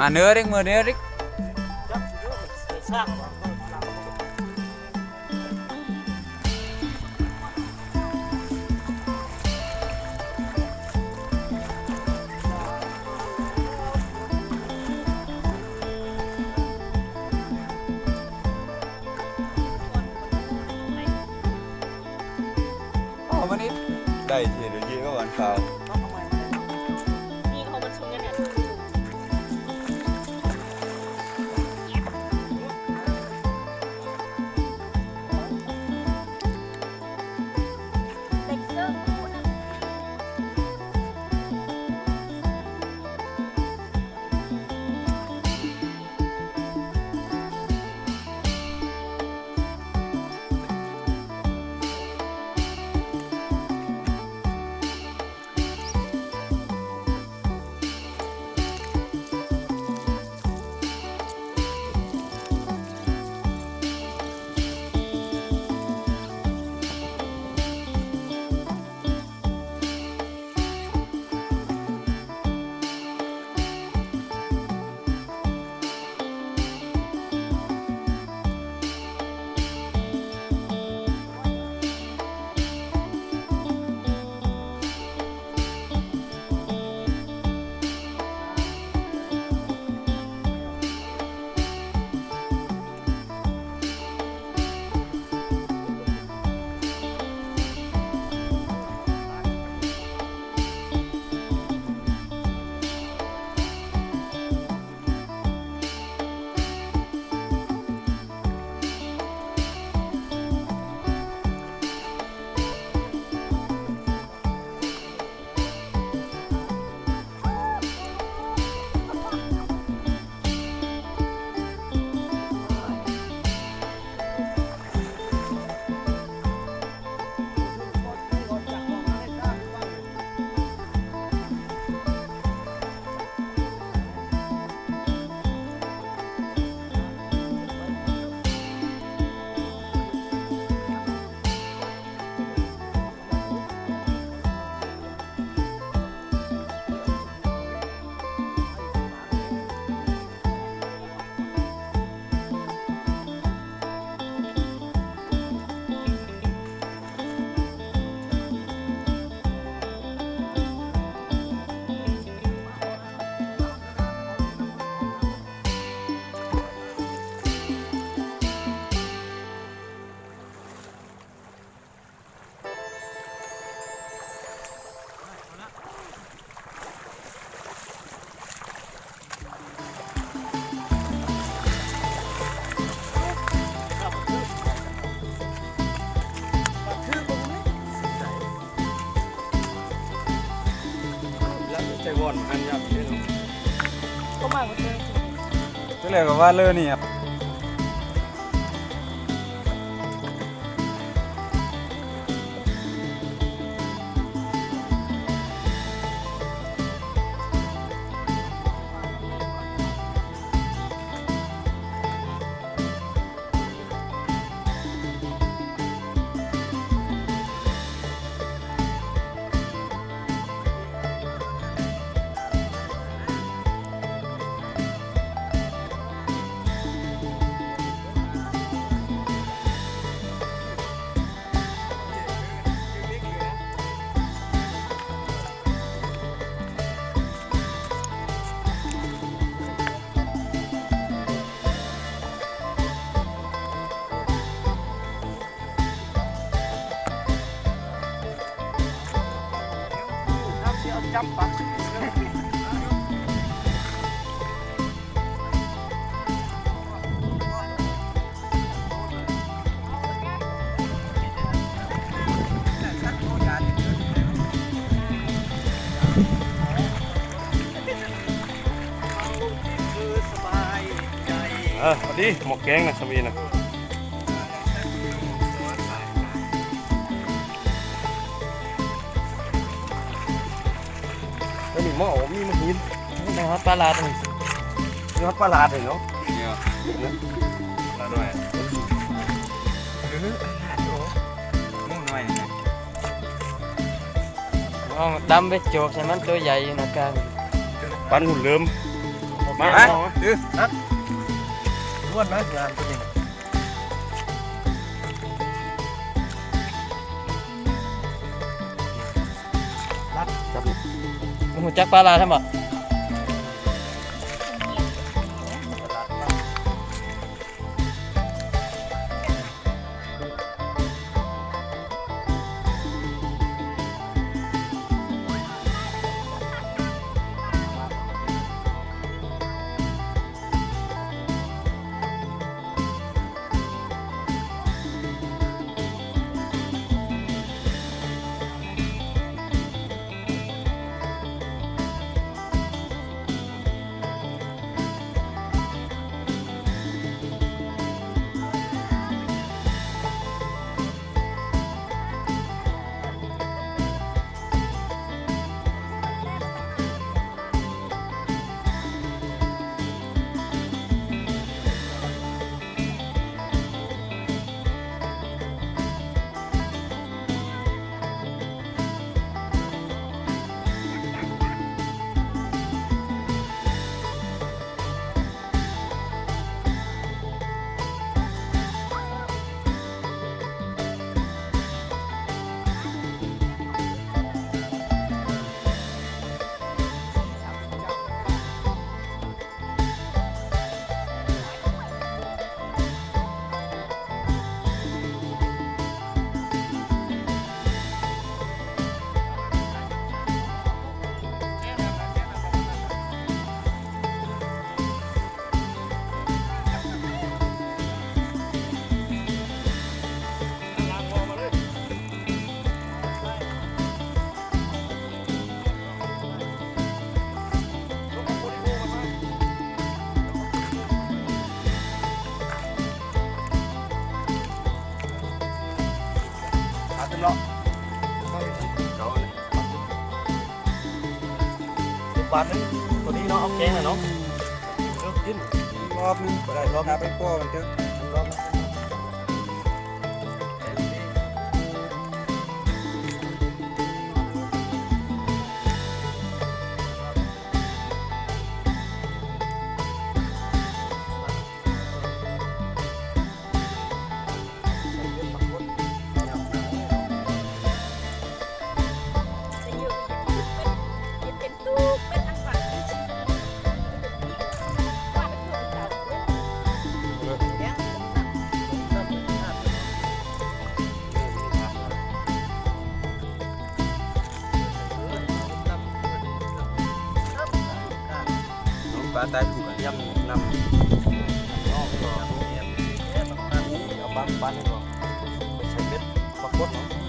มาเนื้อริกมือเนื้อริกวันนี้ได้เฉยๆเยอะกว่าวันข่าวนี่เขามาชุมกันเนี่ยเด็กเซิร์ฟใจวอนอันยับเลย ก็มาหมดเลย ก็เลยกับว่าเลื่อนนี่ครับจำปักพอดีหมกแกงนะสมีนะแล้วนี่หม้อมีมาหินในฮอตปลาลาด นี่ครับปลาลาดเลยเนาะเนี่ยปลาด้วยมุ่งหน่อยนะ ดำไปโจกใช่มันตัวใหญ่อยู่นะกลาง ปันหุ่นเริ่ม โอ้ มา มา เอามา ดื้อ ล้วนนะงานตัวนี้ หูจักปลาลาดทำบ่ ขาเป็นเลาะเขาเนี่ยบาทนึงตัวนี้เนาะเอาแกงน่ะเนาะเริ่มกิน รอบนึงก็ได้รอบหน้าไปป้อมันเถอะ รอบ เป็นตู้เป็นอันฝันว่าเป็นตู้เก่าเลี้ยง น้องปลาตายถูกกัน ยำนำนอกก็เอาบางปันก็ไปใส่เบ็ดปลากดเนาะ